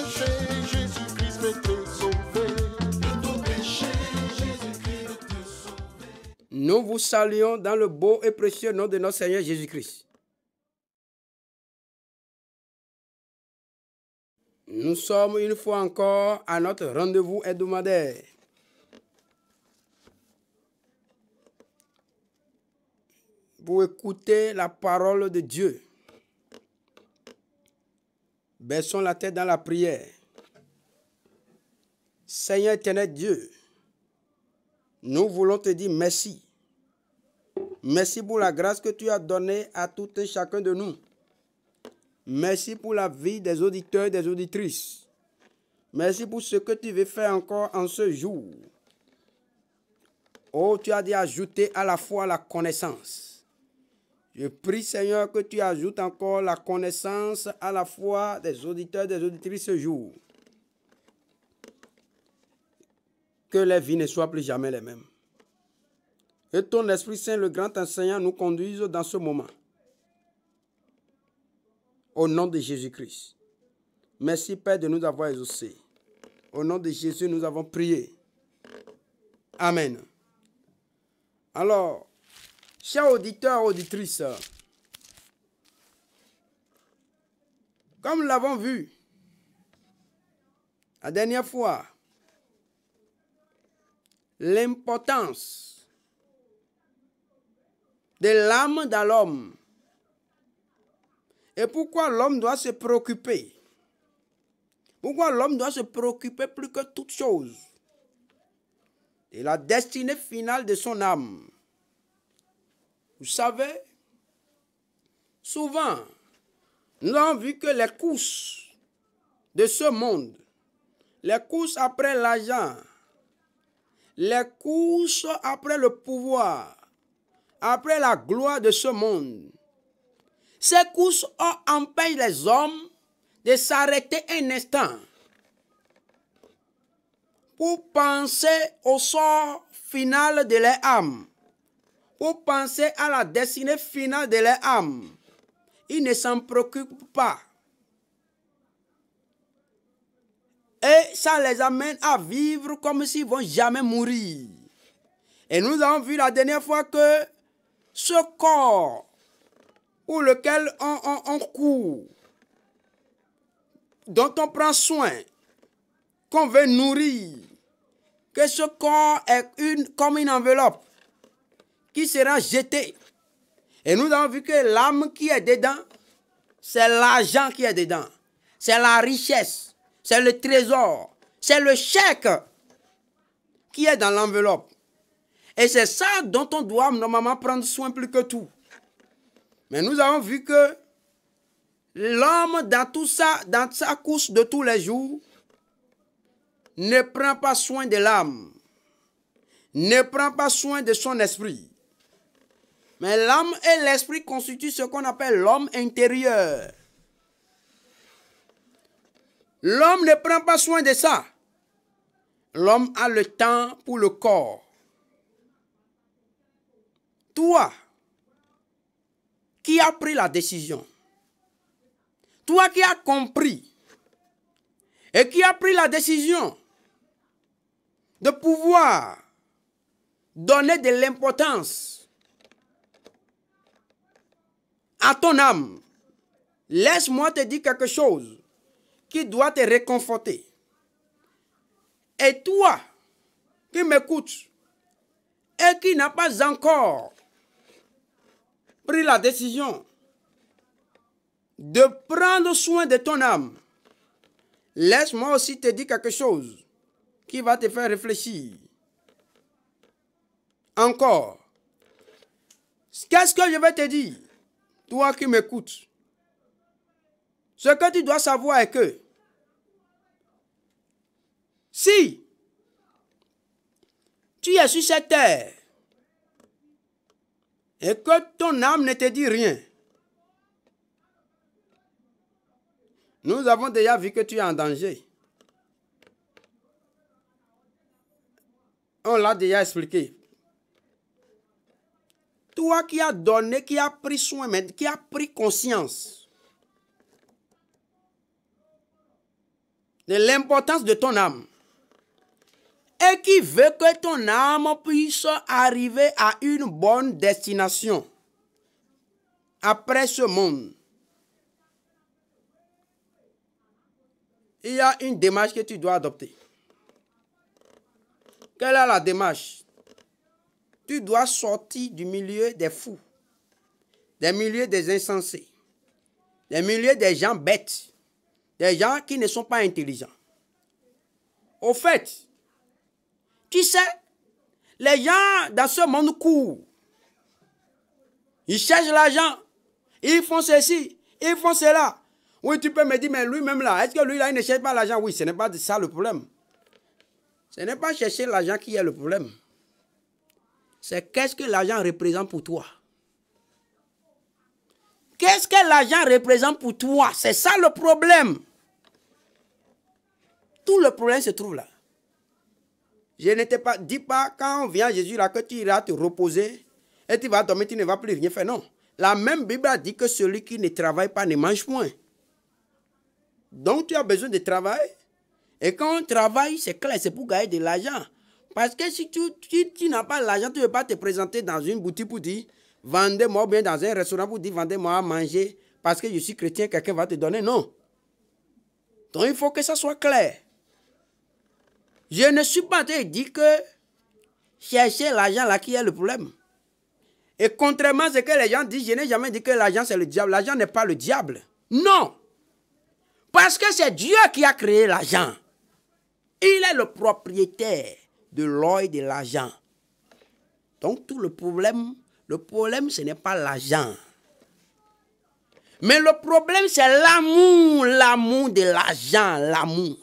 péché, Jésus-Christ peut te sauver. De ton péché, Jésus-Christ peut te sauver. Nous vous saluons dans le beau et précieux nom de notre Seigneur Jésus-Christ. Nous sommes une fois encore à notre rendez-vous hebdomadaire. Pour écouter la parole de Dieu. Baissons la tête dans la prière. Seigneur éternel Dieu, nous voulons te dire merci. Merci pour la grâce que tu as donnée à tout et chacun de nous. Merci pour la vie des auditeurs et des auditrices. Merci pour ce que tu veux faire encore en ce jour. Oh, tu as dit ajouter à la foi la connaissance. Je prie, Seigneur, que tu ajoutes encore la connaissance à la foi des auditeurs et des auditrices ce jour. Que les vies ne soient plus jamais les mêmes. Et ton Esprit Saint, le grand enseignant, nous conduise dans ce moment. Au nom de Jésus-Christ. Merci, Père, de nous avoir exaucés. Au nom de Jésus, nous avons prié. Amen. Alors, chers auditeurs et auditrices, comme nous l'avons vu la dernière fois, l'importance de l'âme dans l'homme et pourquoi l'homme doit se préoccuper. Pourquoi l'homme doit se préoccuper plus que toute chose de la destinée finale de son âme. Vous savez, souvent, nous avons vu que les courses de ce monde, les courses après l'argent, les courses après le pouvoir, après la gloire de ce monde, ces courses empêchent les hommes de s'arrêter un instant pour penser au sort final de leur âme, pour penser à la destinée finale de leur âme. Ils ne s'en préoccupent pas. Et ça les amène à vivre comme s'ils ne vont jamais mourir. Et nous avons vu la dernière fois que ce corps pour lequel on court, dont on prend soin, qu'on veut nourrir, que ce corps est comme une enveloppe qui sera jetée. Et nous avons vu que l'âme qui est dedans, c'est l'argent qui est dedans. C'est la richesse, c'est le trésor, c'est le chèque qui est dans l'enveloppe. Et c'est ça dont on doit normalement prendre soin plus que tout. Mais nous avons vu que l'homme dans tout ça, dans sa course de tous les jours, ne prend pas soin de l'âme, ne prend pas soin de son esprit. Mais l'âme et l'esprit constituent ce qu'on appelle l'homme intérieur. L'homme ne prend pas soin de ça. L'homme a le temps pour le corps. Toi, qui as pris la décision, toi qui as compris et qui as pris la décision de pouvoir donner de l'importance à ton âme, laisse-moi te dire quelque chose qui doit te réconforter. Et toi qui m'écoutes et qui n'as pas encore pris la décision de prendre soin de ton âme, laisse-moi aussi te dire quelque chose qui va te faire réfléchir. Encore, qu'est-ce que je vais te dire, toi qui m'écoutes? Ce que tu dois savoir est que si tu es sur cette terre et que ton âme ne te dit rien, nous avons déjà vu que tu es en danger. On l'a déjà expliqué. Toi qui as donné, qui as pris soin, mais qui as pris conscience de l'importance de ton âme et qui veut que ton âme puisse arriver à une bonne destination après ce monde, il y a une démarche que tu dois adopter. Quelle est la démarche? Tu dois sortir du milieu des fous, des milieux des insensés, des milieux des gens bêtes, des gens qui ne sont pas intelligents. Au fait, tu sais, les gens dans ce monde courent. Ils cherchent l'argent. Ils font ceci. Ils font cela. Oui, tu peux me dire, mais lui-même là, est-ce que lui là, il ne cherche pas l'argent? Oui, ce n'est pas ça le problème. Ce n'est pas chercher l'argent qui est le problème. C'est qu'est-ce que l'argent représente pour toi. Qu'est-ce que l'argent représente pour toi? C'est ça le problème. Tout le problème se trouve là. Je ne t'ai pas dit pas quand on vient à Jésus là que tu iras te reposer et tu vas dormir, tu ne vas plus rien faire. Non. La même Bible a dit que celui qui ne travaille pas ne mange point. Donc tu as besoin de travailler. Et quand on travaille, c'est clair, c'est pour gagner de l'argent. Parce que si tu n'as pas l'argent, tu ne veux pas te présenter dans une boutique pour dire vendez-moi, ou bien dans un restaurant pour dire vendez-moi à manger parce que je suis chrétien, quelqu'un va te donner. Non. Donc il faut que ça soit clair. Je ne suis pas en train de dire que chercher l'argent là qui est le problème. Et contrairement à ce que les gens disent, je n'ai jamais dit que l'argent c'est le diable. L'argent n'est pas le diable. Non. Parce que c'est Dieu qui a créé l'argent. Il est le propriétaire de l'or et de l'argent. Donc tout le problème ce n'est pas l'argent. Mais le problème c'est l'amour, l'amour de l'argent, l'amour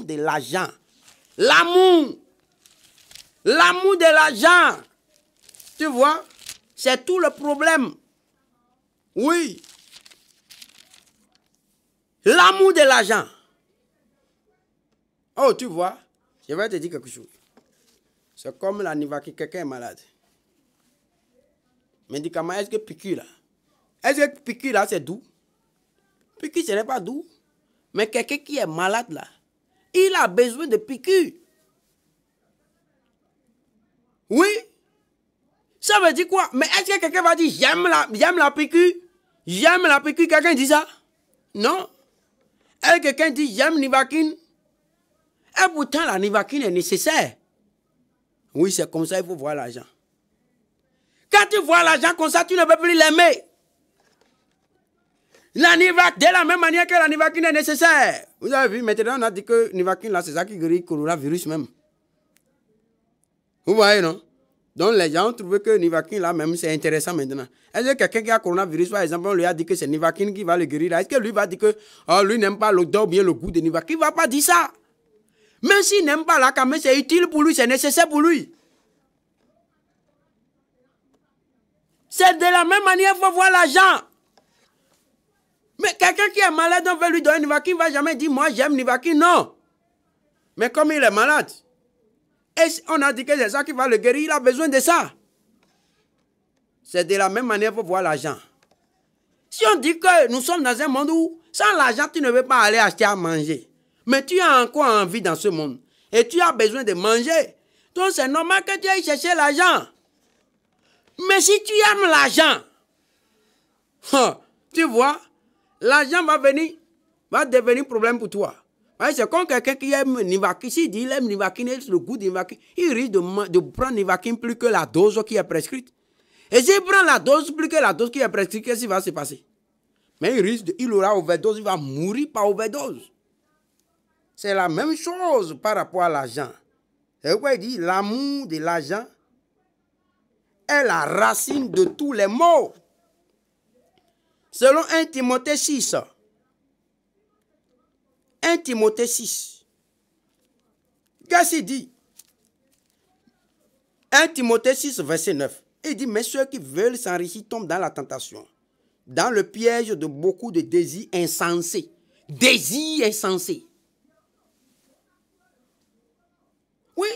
de l'argent. L'amour de l'argent. Tu vois, c'est tout le problème. Oui. L'amour de l'argent. Oh, tu vois, je vais te dire quelque chose. C'est comme la Nivaquine, quelqu'un est malade. Médicament, est-ce que piqûre là? Est-ce que piqûre là c'est doux? Piqûre ce n'est pas doux. Mais quelqu'un qui est malade là, il a besoin de piqûre. Oui. Ça veut dire quoi? Mais est-ce que quelqu'un va dire j'aime la piqûre? J'aime la piqûre, quelqu'un dit ça? Non. Est-ce que quelqu'un dit j'aime Nivaquine? Et pourtant la Nivaquine est nécessaire. Oui, c'est comme ça, il faut voir l'argent. Quand tu vois l'argent comme ça, tu ne peux plus l'aimer. La Nivaquine, de la même manière que la Nivaquine est nécessaire. Vous avez vu, maintenant on a dit que Nivaquine là, c'est ça qui guérit le coronavirus même. Vous voyez, non? Donc les gens ont trouvé que Nivaquine là même c'est intéressant maintenant. Est-ce que quelqu'un qui a coronavirus par exemple, on lui a dit que c'est Nivaquine qui va le guérir là? Est-ce que lui va dire que oh, lui n'aime pas l'odeur ou bien le goût de Nivaquine? Il ne va pas dire ça. Même s'il n'aime pas là, quand même c'est utile pour lui, c'est nécessaire pour lui. C'est de la même manière qu'il faut voir l'argent. Mais quelqu'un qui est malade, on veut lui donner Nivaquine, il ne va jamais dire moi j'aime Nivaquine, non. Mais comme il est malade, et on a dit que c'est ça qui va le guérir, il a besoin de ça. C'est de la même manière qu'il faut voir l'argent. Si on dit que nous sommes dans un monde où sans l'argent tu ne veux pas aller acheter à manger, mais tu as encore envie dans ce monde et tu as besoin de manger, donc c'est normal que tu ailles chercher l'argent. Mais si tu aimes l'argent, tu vois, l'argent va devenir problème pour toi. C'est comme quelqu'un qui aime Nivaquine. S'il dit qu'il aime Nivaquine, le goût de Nivaquine, il risque de prendre Nivaquine plus que la dose qui est prescrite. Et s'il prend la dose plus que la dose qui est prescrite, qu'est-ce qui va se passer? Mais il aura overdose, il va mourir par overdose. C'est la même chose par rapport à l'argent. C'est pourquoi il dit l'amour de l'argent est la racine de tous les maux. Selon 1 Timothée 6. 1 Timothée 6. Qu'est-ce qu'il dit? 1 Timothée 6, verset 9. Il dit, mais ceux qui veulent s'enrichir tombent dans la tentation, dans le piège de beaucoup de désirs insensés. Désirs insensés. Oui,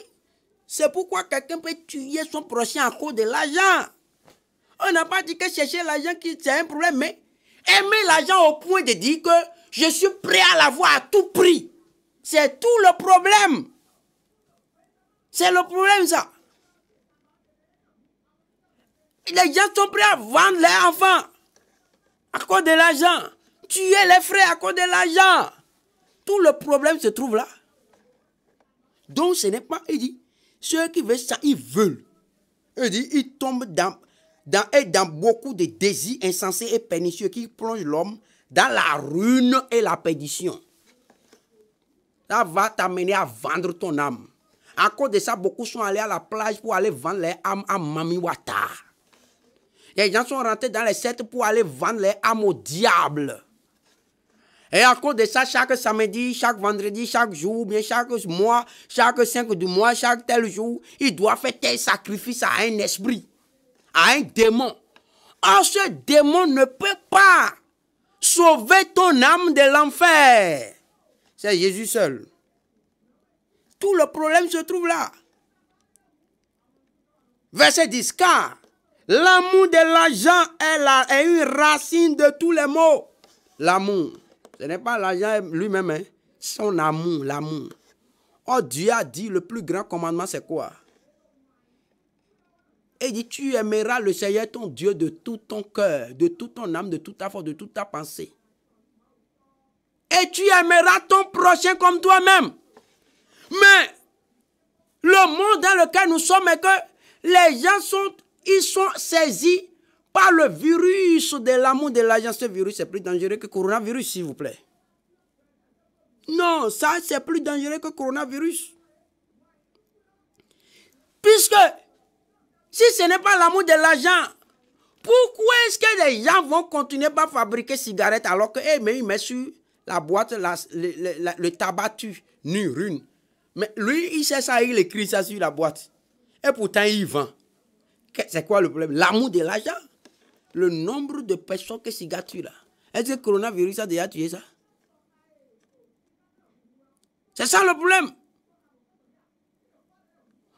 c'est pourquoi quelqu'un peut tuer son prochain à cause de l'argent. On n'a pas dit que chercher l'argent c'est un problème, mais aimer l'argent au point de dire que Je suis prêt à l'avoir à tout prix. C'est tout le problème. C'est le problème, ça. Les gens sont prêts à vendre leurs enfants à cause de l'argent. Tuer les frères à cause de l'argent. Tout le problème se trouve là. Donc ce n'est pas, il dit, ceux qui veulent ça, ils veulent. Il dit, ils tombent dans beaucoup de désirs insensés et pernicieux qui plongent l'homme dans la ruine et la perdition. Ça va t'amener à vendre ton âme. À cause de ça, beaucoup sont allés à la plage pour aller vendre leur âme à Mamiwata. Les gens sont rentrés dans les sectes pour aller vendre leur âme au diable. Et à cause de ça, chaque samedi, chaque vendredi, chaque jour, bien chaque mois, chaque 5 du mois, chaque tel jour, il doit faire tel sacrifice à un esprit, à un démon. Or, ce démon ne peut pas sauver ton âme de l'enfer. C'est Jésus seul. Tout le problème se trouve là. Verset 10, car l'amour de l'argent est une racine de tous les maux. L'amour. Ce n'est pas l'argent lui-même, hein. Son amour, l'amour. Oh, Dieu a dit, le plus grand commandement, c'est quoi? Il dit, tu aimeras le Seigneur ton Dieu de tout ton cœur, de toute ton âme, de toute ta force, de toute ta pensée. Et tu aimeras ton prochain comme toi-même. Mais le monde dans lequel nous sommes est que les gens sont saisis par le virus de l'amour de l'argent. Ce virus est plus dangereux que le coronavirus, s'il vous plaît. Non, ça c'est plus dangereux que le coronavirus. Puisque si ce n'est pas l'amour de l'argent, pourquoi est-ce que les gens vont continuer par fabriquer cigarettes alors que mais ils mettent sur la boîte le tabac tue, rune. Mais lui, il sait ça, il écrit ça sur la boîte. Et pourtant, il vend. C'est quoi le problème? L'amour de l'argent. Le nombre de personnes que cigare tue là. Est-ce que le coronavirus a déjà tué ça? C'est ça le problème.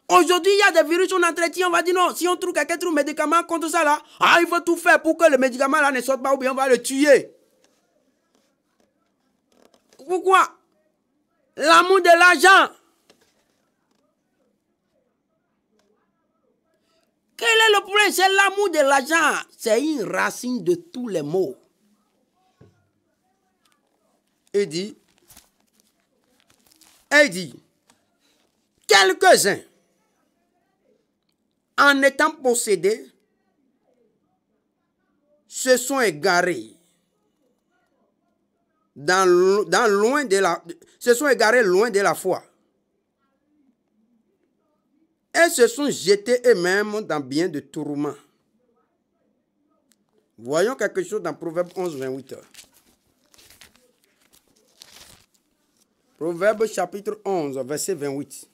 Aujourd'hui, il y a des virus, on entretient, on va dire non. Si on trouve quelqu'un trouve un médicament contre ça là, il faut tout faire pour que le médicament là ne sorte pas ou bien on va le tuer. Pourquoi? L'amour de l'argent. Quel est le problème? C'est l'amour de l'argent. C'est une racine de tous les maux. Il dit, quelques-uns, en étant possédés, se sont égarés loin de la foi. Et se sont jetés eux-mêmes dans bien de tourments. Voyons quelque chose dans Proverbe 11, 28. Proverbe chapitre 11, verset 28.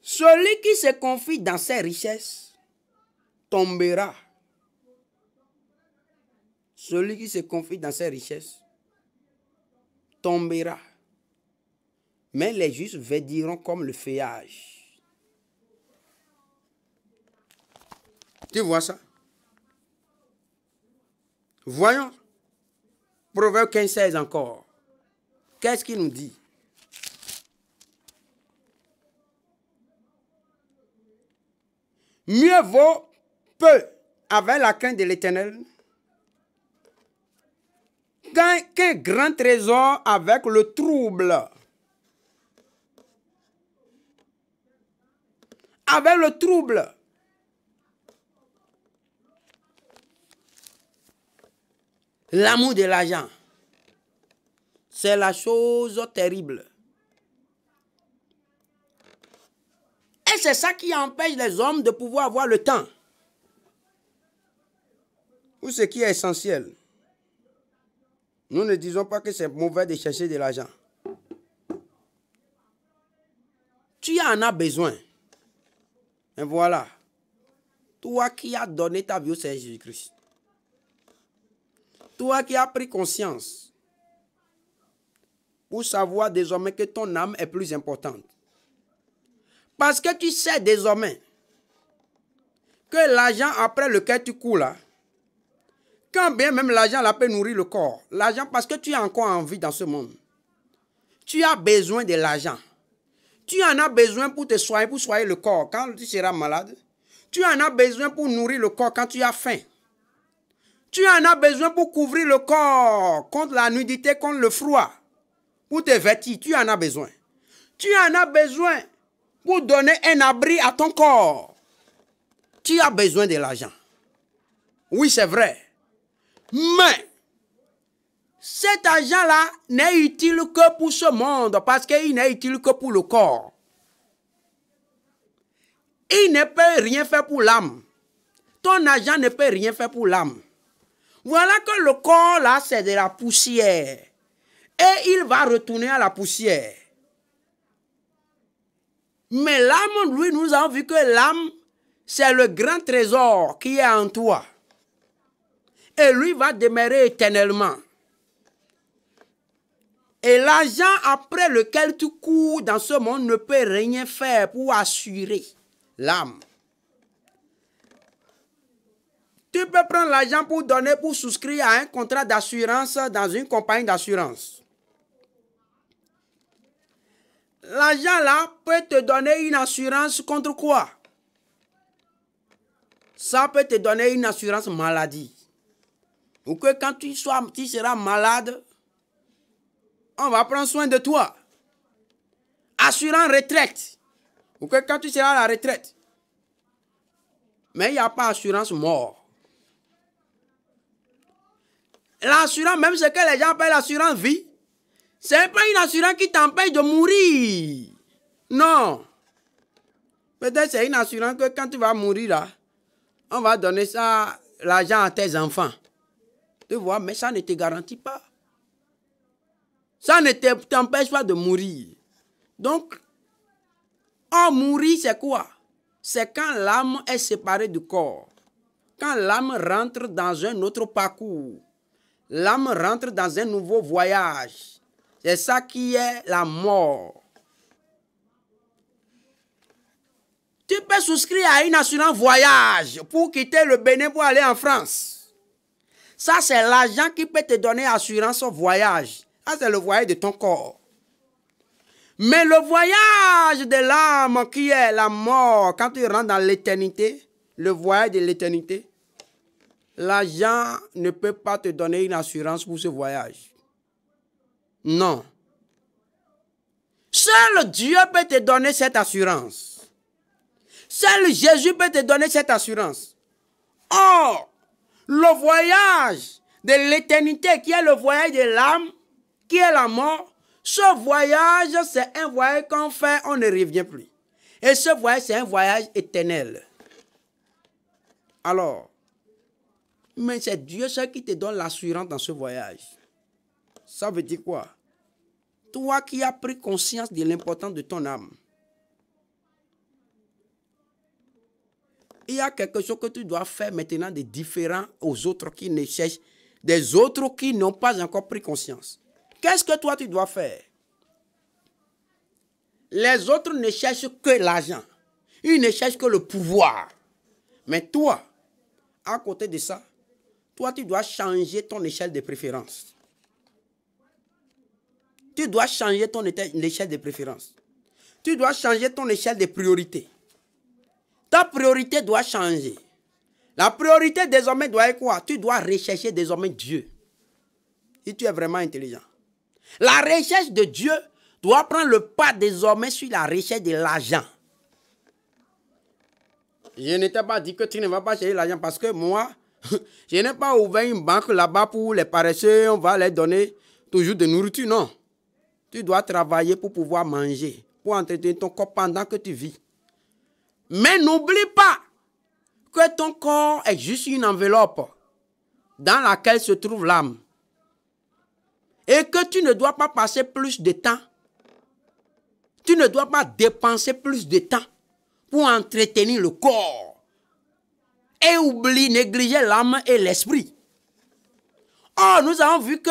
Celui qui se confie dans ses richesses tombera. Celui qui se confie dans ses richesses tombera. Mais les justes verdiront comme le feuillage. Tu vois ça? Voyons. Proverbe 15, 16 encore. Qu'est-ce qu'il nous dit? Mieux vaut peu avec la crainte de l'Éternel qu'un grand trésor avec le trouble. Avec le trouble. L'amour de l'argent, c'est la chose terrible. Et c'est ça qui empêche les hommes de pouvoir avoir le temps. Ou ce qui est essentiel. Nous ne disons pas que c'est mauvais de chercher de l'argent. Tu en as besoin. Et voilà. Toi qui as donné ta vie au Seigneur Jésus-Christ. Toi qui as pris conscience pour savoir désormais que ton âme est plus importante. Parce que tu sais désormais que l'argent après lequel tu cours là, Quand bien même l'argent peut nourrir le corps. L'argent, parce que tu as encore envie dans ce monde. Tu as besoin de l'argent. Tu en as besoin pour te soigner, pour soigner le corps quand tu seras malade. Tu en as besoin pour nourrir le corps quand tu as faim. Tu en as besoin pour couvrir le corps contre la nudité, contre le froid. Pour te vêtir, tu en as besoin. Tu en as besoin pour donner un abri à ton corps. Tu as besoin de l'argent. Oui, c'est vrai. Mais cet argent-là n'est utile que pour ce monde parce qu'il n'est utile que pour le corps. Il ne peut rien faire pour l'âme. Ton argent ne peut rien faire pour l'âme. Voilà que le corps, là, c'est de la poussière. Et il va retourner à la poussière. Mais l'âme, lui, nous avons vu que l'âme, c'est le grand trésor qui est en toi. Et lui va demeurer éternellement. Et l'argent après lequel tu cours dans ce monde ne peut rien faire pour assurer l'âme. Tu peux prendre l'argent pour donner, pour souscrire à un contrat d'assurance dans une compagnie d'assurance. L'argent là peut te donner une assurance contre quoi? Ça peut te donner une assurance maladie. Ou que quand tu seras malade, on va prendre soin de toi. Assurance retraite. Ou que quand tu seras à la retraite. Mais il n'y a pas assurance mort. L'assurance, même ce que les gens appellent l'assurance vie, ce n'est pas une assurance qui t'empêche de mourir. Non. Peut-être c'est une assurance que quand tu vas mourir là, on va donner ça, l'argent à tes enfants. Tu vois, mais ça ne te garantit pas. Ça ne t'empêche pas de mourir. Donc, mourir c'est quoi? C'est quand l'âme est séparée du corps. Quand l'âme rentre dans un autre parcours. L'âme rentre dans un nouveau voyage. C'est ça qui est la mort. Tu peux souscrire à une assurance voyage pour quitter le Bénin pour aller en France. Ça, c'est l'argent qui peut te donner assurance au voyage. Ça, c'est le voyage de ton corps. Mais le voyage de l'âme qui est la mort, quand tu rentres dans l'éternité, le voyage de l'éternité, l'argent ne peut pas te donner une assurance pour ce voyage. Non. Seul Dieu peut te donner cette assurance. Seul Jésus peut te donner cette assurance. Or, le voyage de l'éternité qui est le voyage de l'âme, qui est la mort, ce voyage, c'est un voyage qu'on fait, on ne revient plus. Et ce voyage, c'est un voyage éternel. Alors, mais c'est Dieu seul qui te donne l'assurance dans ce voyage. Ça veut dire quoi? Toi qui as pris conscience de l'importance de ton âme, il y a quelque chose que tu dois faire maintenant de différent aux autres qui ne cherchent, des autres qui n'ont pas encore pris conscience. Qu'est-ce que toi tu dois faire? Les autres ne cherchent que l'argent. Ils ne cherchent que le pouvoir. Mais toi, à côté de ça, toi tu dois changer ton échelle de préférence. Tu dois changer ton échelle de préférence. Tu dois changer ton échelle de priorité. Ta priorité doit changer. La priorité désormais doit être quoi? Tu dois rechercher désormais Dieu. Si tu es vraiment intelligent. La recherche de Dieu doit prendre le pas désormais sur la recherche de l'argent. Je ne t'ai pas dit que tu ne vas pas chercher l'argent parce que moi, je n'ai pas ouvert une banque là-bas pour les paresseux, on va leur donner toujours de nourriture, non. Tu dois travailler pour pouvoir manger, pour entretenir ton corps pendant que tu vis. Mais n'oublie pas que ton corps est juste une enveloppe dans laquelle se trouve l'âme. Et que tu ne dois pas passer plus de temps. Tu ne dois pas dépenser plus de temps pour entretenir le corps. Et négliger l'âme et l'esprit. Or, nous avons vu que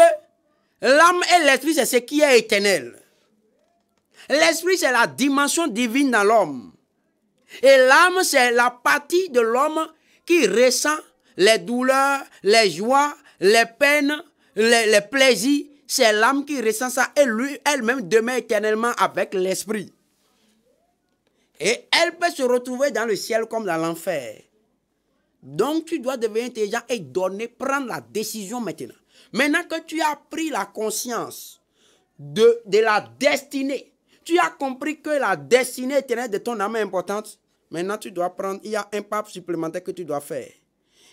l'âme et l'esprit, c'est ce qui est éternel. L'esprit, c'est la dimension divine dans l'homme. Et l'âme, c'est la partie de l'homme qui ressent les douleurs, les joies, les peines, les plaisirs. C'est l'âme qui ressent ça et lui, elle-même demeure éternellement avec l'esprit. Et elle peut se retrouver dans le ciel comme dans l'enfer. Donc tu dois devenir intelligent et prendre la décision maintenant. Maintenant que tu as pris la conscience de la destinée, tu as compris que la destinée éternelle de ton âme est importante, maintenant tu dois prendre, il y a un pas supplémentaire que tu dois faire.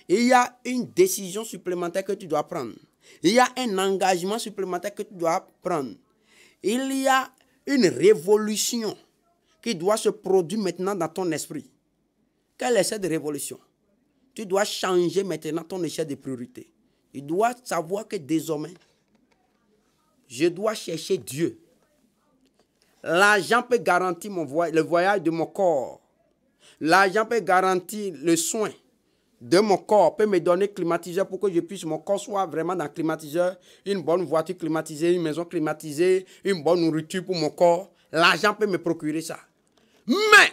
Il y a une décision supplémentaire que tu dois prendre. Il y a un engagement supplémentaire que tu dois prendre. Il y a une révolution qui doit se produire maintenant dans ton esprit. Quelle est cette révolution? Tu dois changer maintenant ton échelle de priorité. Tu dois savoir que désormais, je dois chercher Dieu. L'argent peut garantir le voyage de mon corps. L'argent peut garantir le soin de mon corps, peut me donner climatiseur pour que je puisse, mon corps soit vraiment dans le climatiseur, une bonne voiture climatisée, une maison climatisée, une bonne nourriture pour mon corps. L'argent peut me procurer ça. Mais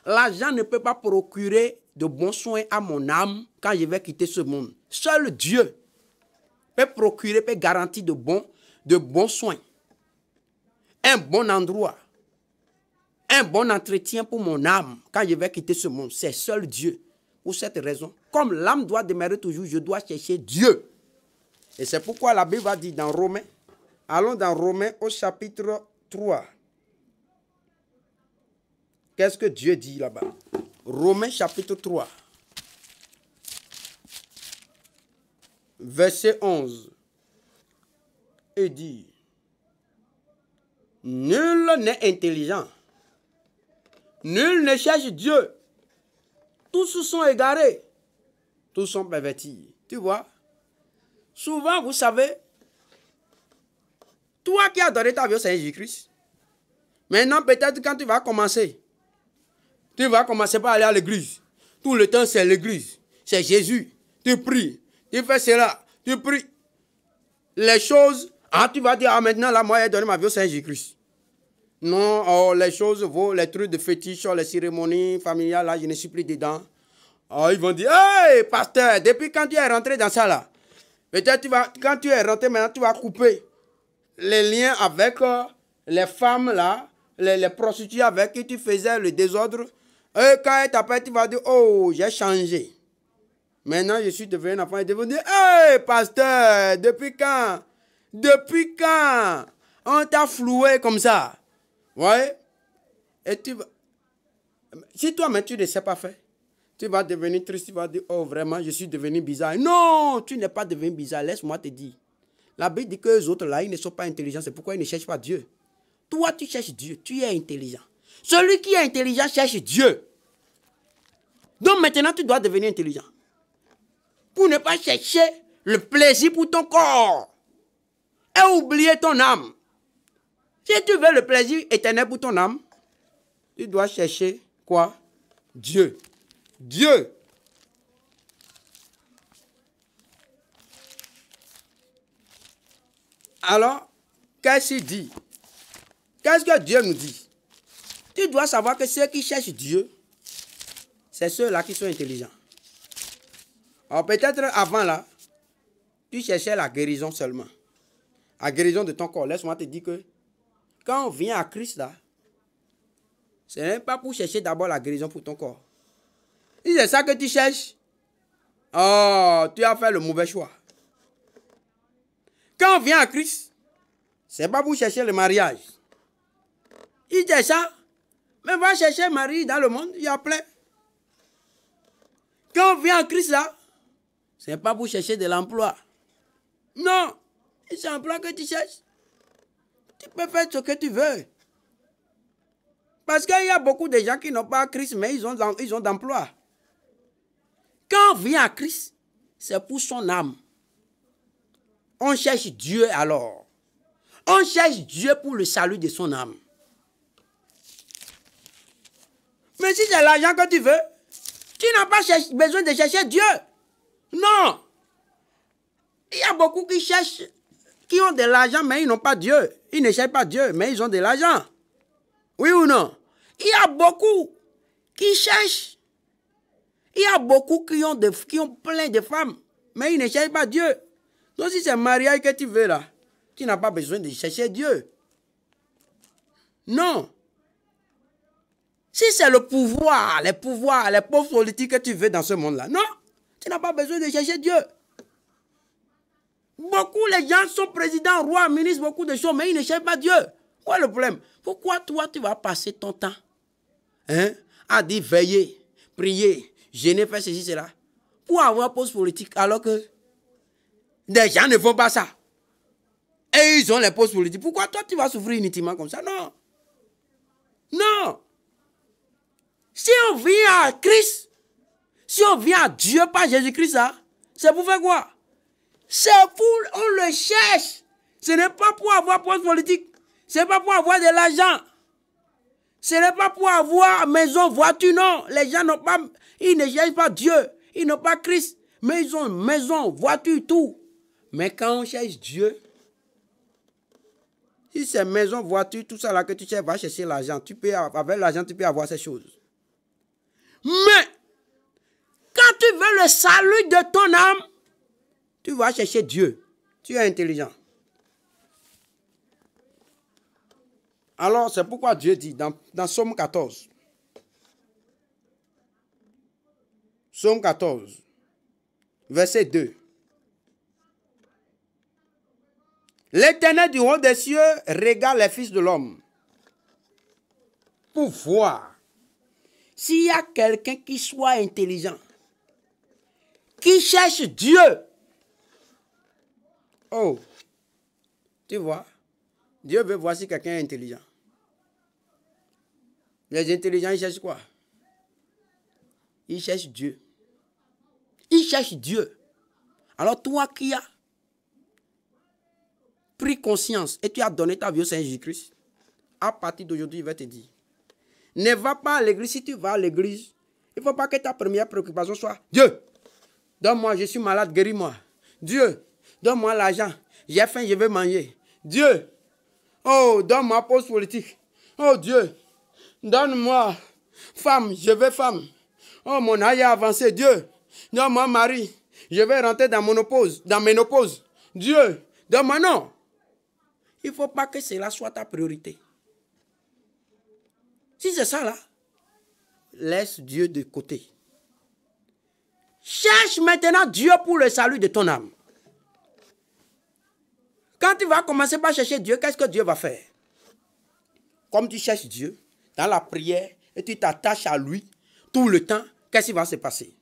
l'argent ne peut pas procurer de bons soins à mon âme quand je vais quitter ce monde. Seul Dieu peut procurer, peut garantir de bons soins. Un bon endroit, un bon entretien pour mon âme quand je vais quitter ce monde. C'est seul Dieu. Pour cette raison, comme l'âme doit demeurer toujours, je dois chercher Dieu. Et c'est pourquoi la Bible va dire dans Romains, allons dans Romains au chapitre 3. Qu'est-ce que Dieu dit là-bas? Romains chapitre 3. Verset 11. Il dit, nul n'est intelligent. Nul ne cherche Dieu. Tous sont égarés. Tous sont pervertis. Tu vois? Souvent, vous savez, toi qui as donné ta vie au Seigneur Jésus-Christ, maintenant peut-être quand tu vas commencer par aller à l'église. Tout le temps, c'est l'église. C'est Jésus. Tu pries. Tu fais cela. Tu pries. Les choses, tu vas dire, maintenant, là, moi, j'ai donné ma vie au Seigneur Jésus-Christ. Non, les choses, les trucs de fétiche, les cérémonies familiales, là, je ne suis plus dedans. Ils vont dire, hey, pasteur, depuis quand tu es rentré dans ça, là, peut-être quand tu es rentré, maintenant, tu vas couper les liens avec les femmes, là, les prostituées avec qui tu faisais le désordre. Et quand elle t'appelle, tu vas dire, oh, j'ai changé. Maintenant, je suis devenu un enfant. Et ils vont dire, hey, pasteur, depuis quand? Depuis quand on t'a floué comme ça? Ouais. Et si toi-même tu ne sais pas faire, tu vas devenir triste, tu vas dire, oh vraiment, je suis devenu bizarre. Non, tu n'es pas devenu bizarre, laisse-moi te dire. La Bible dit que les autres là, ils ne sont pas intelligents, c'est pourquoi ils ne cherchent pas Dieu. Toi, tu cherches Dieu, tu es intelligent. Celui qui est intelligent cherche Dieu. Donc maintenant, tu dois devenir intelligent. Pour ne pas chercher le plaisir pour ton corps et oublier ton âme. Si tu veux le plaisir éternel pour ton âme, tu dois chercher quoi? Dieu. Dieu. Alors, qu'est-ce qu'il dit? Qu'est-ce que Dieu nous dit? Tu dois savoir que ceux qui cherchent Dieu, c'est ceux-là qui sont intelligents. Alors peut-être avant là, tu cherchais la guérison seulement. La guérison de ton corps. Laisse-moi te dire que quand on vient à Christ là, ce n'est pas pour chercher d'abord la guérison pour ton corps. Si c'est ça que tu cherches, oh, tu as fait le mauvais choix. Quand on vient à Christ, ce n'est pas pour chercher le mariage. Il dit ça, mais va chercher Marie dans le monde, il y a plein. Quand on vient à Christ là, ce n'est pas pour chercher de l'emploi. Non, c'est l'emploi que tu cherches. Tu peux faire ce que tu veux. Parce qu'il y a beaucoup de gens qui n'ont pas Christ, mais ils ont d'emploi. Quand on vient à Christ, c'est pour son âme. On cherche Dieu alors. On cherche Dieu pour le salut de son âme. Mais si c'est l'argent que tu veux, tu n'as pas besoin de chercher Dieu. Non. Il y a beaucoup qui cherchent, qui ont de l'argent, mais ils n'ont pas Dieu. Ils ne cherchent pas Dieu, mais ils ont de l'argent. Oui ou non? Il y a beaucoup qui cherchent. Il y a beaucoup qui ont plein de femmes, mais ils ne cherchent pas Dieu. Donc si c'est le mariage que tu veux là, tu n'as pas besoin de chercher Dieu. Non. Si c'est le pouvoir, les postes politiques que tu veux dans ce monde-là, non, tu n'as pas besoin de chercher Dieu. Beaucoup les gens sont présidents, rois, ministres, beaucoup de choses, mais ils ne cherchent pas Dieu. Quoi le problème? Pourquoi toi tu vas passer ton temps à dire veiller, prier, jeûner, faire ceci, cela, pour avoir un poste politique, alors que des gens ne font pas ça. Et ils ont les postes politiques. Pourquoi toi tu vas souffrir inutilement comme ça? Non. Non. Si on vient à Christ, si on vient à Dieu par Jésus-Christ, c'est pour faire quoi? C'est pour, on le cherche. Ce n'est pas pour avoir poste politique. Ce n'est pas pour avoir de l'argent. Ce n'est pas pour avoir maison, voiture, non. Les gens n'ont pas, ils ne cherchent pas Dieu. Ils n'ont pas Christ. Mais ils ont maison, voiture, tout. Mais quand on cherche Dieu, si c'est maison, voiture, tout ça là que tu cherches, va chercher l'argent. Avec l'argent, tu peux avoir ces choses. Mais, quand tu veux le salut de ton âme, tu vas chercher Dieu. Tu es intelligent. Alors, c'est pourquoi Dieu dit dans Psaume 14. Psaume 14, verset 2. L'Éternel du haut des cieux regarde les fils de l'homme pour voir s'il y a quelqu'un qui soit intelligent, qui cherche Dieu. Oh, tu vois, Dieu veut voir si quelqu'un est intelligent. Les intelligents, ils cherchent quoi? Ils cherchent Dieu. Ils cherchent Dieu. Alors toi qui as pris conscience et tu as donné ta vie au Seigneur Jésus-Christ, à partir d'aujourd'hui, il va te dire, ne va pas à l'église. Si tu vas à l'église, il ne faut pas que ta première préoccupation soit Dieu, donne-moi, je suis malade, guéris-moi. Dieu, donne-moi l'argent, j'ai faim, je veux manger. Dieu, oh, donne-moi poste politique. Oh Dieu, donne-moi femme, je veux femme. Oh, mon âge a avancé. Dieu, donne-moi mari, je vais rentrer dans ménopause. Dieu, donne-moi non. Il ne faut pas que cela soit ta priorité. Si c'est ça là, laisse Dieu de côté. Cherche maintenant Dieu pour le salut de ton âme. Quand tu vas commencer par chercher Dieu, qu'est-ce que Dieu va faire? Comme tu cherches Dieu dans la prière et tu t'attaches à lui tout le temps, qu'est-ce qui va se passer?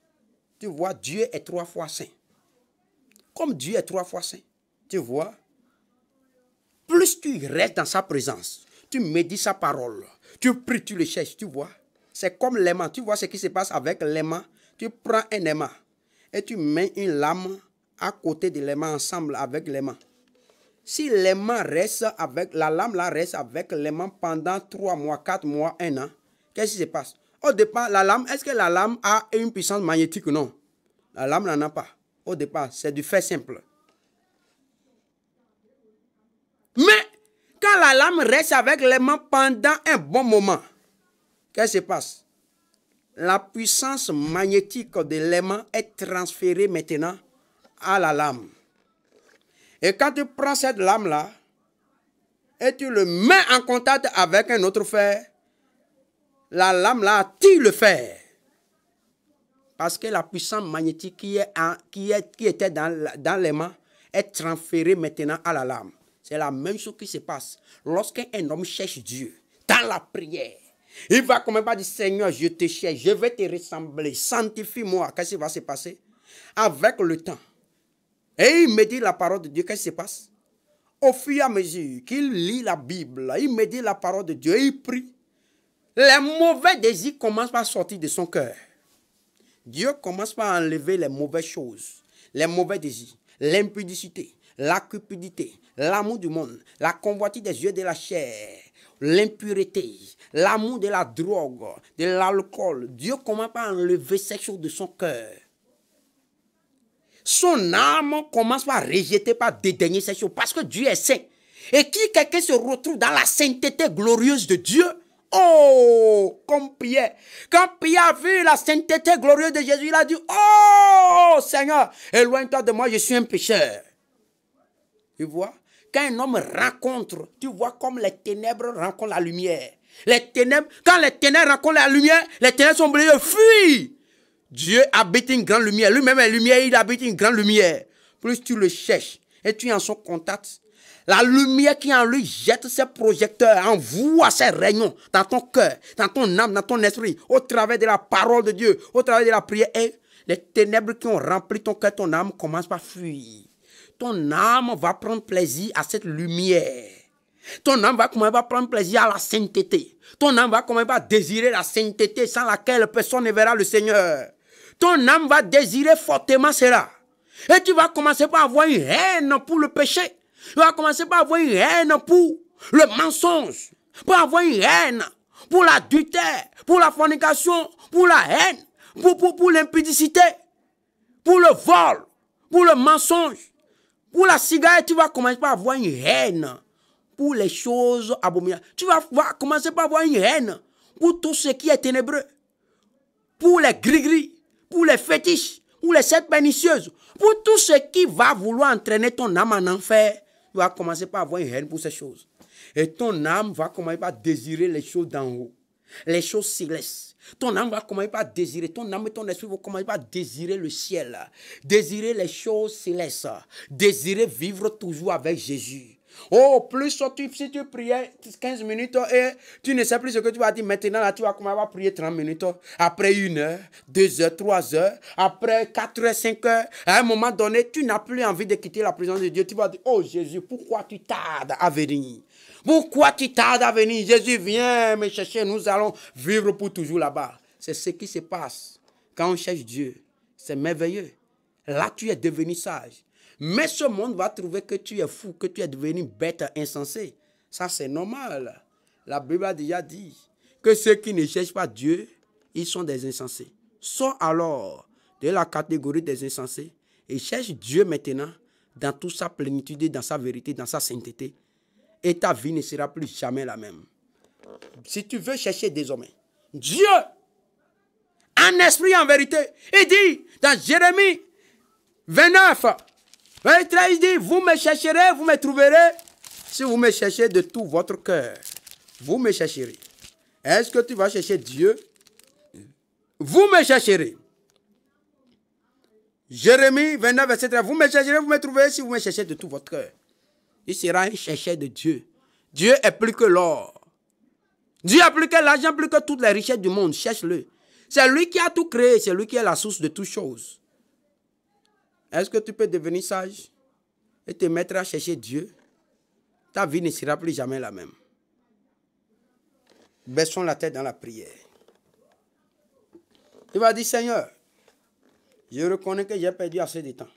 Tu vois, Dieu est 3 fois saint. Comme Dieu est 3 fois saint, tu vois, plus tu restes dans sa présence, tu médites sa parole, tu pries, tu le cherches, tu vois. C'est comme l'aimant. Tu vois ce qui se passe avec l'aimant. Tu prends un aimant et tu mets une lame à côté de l'aimant ensemble avec l'aimant. Si l'aimant reste avec, la lame là reste avec l'aimant pendant 3 mois, 4 mois, 1 an, qu'est-ce qui se passe? Au départ, la lame, est-ce que la lame a une puissance magnétique? Non. La lame n'en a pas. Au départ, c'est du fer simple. Mais, quand la lame reste avec l'aimant pendant un bon moment, qu'est-ce qui se passe? La puissance magnétique de l'aimant est transférée maintenant à la lame. Et quand tu prends cette lame-là, et tu le mets en contact avec un autre fer, la lame-là attire le fer. Parce que la puissance magnétique qui était dans l'aimant est transférée maintenant à la lame. C'est la même chose qui se passe lorsqu'un homme cherche Dieu dans la prière. Il va quand même pas dire, Seigneur, je te cherche, je vais te ressembler, sanctifie-moi. Qu'est-ce qui va se passer? Avec le temps. Et il me dit la parole de Dieu, qu'est-ce qui se passe? Au fur et à mesure qu'il lit la Bible, il me dit la parole de Dieu, il prie. Les mauvais désirs commencent par sortir de son cœur. Dieu commence par enlever les mauvaises choses, les mauvais désirs, l'impudicité, la cupidité, l'amour du monde, la convoitise des yeux de la chair, l'impureté, l'amour de la drogue, de l'alcool. Dieu commence par enlever ces choses de son cœur. Son âme commence par rejeter, par dédaigner ces choses, parce que Dieu est saint. Et qui quelqu'un se retrouve dans la sainteté glorieuse de Dieu, oh, comme Pierre. Quand Pierre a vu la sainteté glorieuse de Jésus, il a dit, oh Seigneur, éloigne-toi de moi, je suis un pécheur. Tu vois, quand un homme rencontre, tu vois comme les ténèbres rencontrent la lumière. Les ténèbres, quand les ténèbres rencontrent la lumière, les ténèbres sont obligés de fuir. Dieu habite une grande lumière. Lui-même est lumière, il habite une grande lumière. Plus tu le cherches et tu es en son contact, la lumière qui en lui jette ses projecteurs, envoie ses rayons dans ton cœur, dans ton âme, dans ton esprit, au travers de la parole de Dieu, au travers de la prière. Et les ténèbres qui ont rempli ton cœur, ton âme commencent par fuir. Ton âme va prendre plaisir à cette lumière. Ton âme va commencer à prendre plaisir à la sainteté. Ton âme va commencer à désirer la sainteté sans laquelle personne ne verra le Seigneur. Ton âme va désirer fortement cela. Et tu vas commencer par avoir une haine pour le péché. Tu vas commencer par avoir une haine pour le mensonge. Par avoir une haine pour l'adultère, pour la fornication, pour la haine, pour l'impudicité, pour le vol, pour le mensonge, pour la cigarette. Tu vas commencer par avoir une haine pour les choses abominables. Tu vas commencer par avoir une haine pour tout ce qui est ténébreux, pour les gris-gris, pour les fétiches, pour les sectes pernicieuses, pour tout ce qui va vouloir entraîner ton âme en enfer. Tu vas commencer par avoir une haine pour ces choses. Et ton âme va commencer par désirer les choses d'en haut, les choses célestes. Ton âme va commencer par désirer, ton âme et ton esprit vont commencer par désirer le ciel, désirer les choses célestes, désirer vivre toujours avec Jésus. Oh, plus si tu priais 15 minutes et tu ne sais plus ce que tu vas dire, maintenant là, tu vas commencer à prier 30 minutes, après 1 heure, 2 heures, 3 heures, après 4 heures, 5 heures, à un moment donné, tu n'as plus envie de quitter la présence de Dieu. Tu vas dire, oh Jésus, pourquoi tu tardes à venir? Pourquoi tu tardes à venir? Jésus, viens me chercher, nous allons vivre pour toujours là-bas. C'est ce qui se passe quand on cherche Dieu. C'est merveilleux. Là, tu es devenu sage. Mais ce monde va trouver que tu es fou, que tu es devenu bête, insensé. Ça, c'est normal. La Bible a déjà dit que ceux qui ne cherchent pas Dieu, ils sont des insensés. Sors alors de la catégorie des insensés et cherche Dieu maintenant dans toute sa plénitude, dans sa vérité, dans sa sainteté. Et ta vie ne sera plus jamais la même. Si tu veux chercher désormais Dieu, en esprit, en vérité, il dit dans Jérémie 29, 23, il dit, vous me chercherez, vous me trouverez, si vous me cherchez de tout votre cœur. Vous me chercherez. Est-ce que tu vas chercher Dieu? Vous me chercherez. Jérémie 29, verset 3, vous me chercherez, vous me trouverez, si vous me cherchez de tout votre cœur. Il sera un chercheur de Dieu. Dieu est plus que l'or. Dieu est plus que l'argent, plus que toutes les richesses du monde. Cherche-le. C'est lui qui a tout créé, c'est lui qui est la source de toutes choses. Est-ce que tu peux devenir sage et te mettre à chercher Dieu? Ta vie ne sera plus jamais la même. Baissons la tête dans la prière. Tu vas dire, Seigneur, je reconnais que j'ai perdu assez de temps.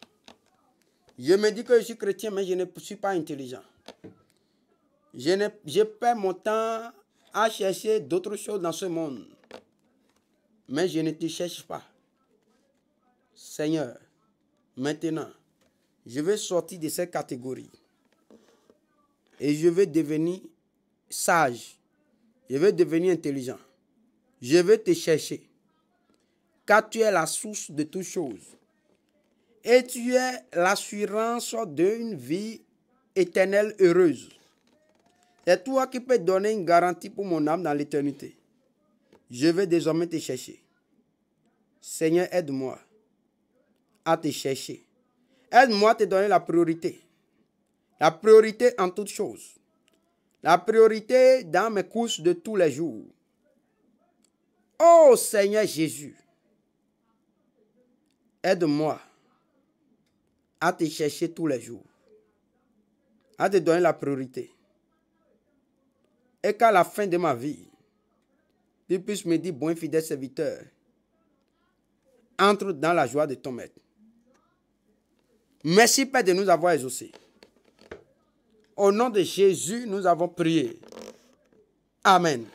Je me dis que je suis chrétien, mais je ne suis pas intelligent. Je perds mon temps à chercher d'autres choses dans ce monde. Mais je ne te cherche pas. Seigneur, maintenant, je vais sortir de cette catégorie. Et je vais devenir sage. Je vais devenir intelligent. Je vais te chercher. Car tu es la source de toutes choses. Et tu es l'assurance d'une vie éternelle heureuse. C'est toi qui peux donner une garantie pour mon âme dans l'éternité. Je vais désormais te chercher. Seigneur, aide-moi à te chercher. Aide-moi à te donner la priorité. La priorité en toutes choses. La priorité dans mes courses de tous les jours. Oh Seigneur Jésus, aide-moi à te chercher tous les jours. À te donner la priorité. Et qu'à la fin de ma vie, tu puisses me dire, bon et fidèle serviteur, entre dans la joie de ton maître. Merci Père de nous avoir exaucés. Au nom de Jésus, nous avons prié. Amen.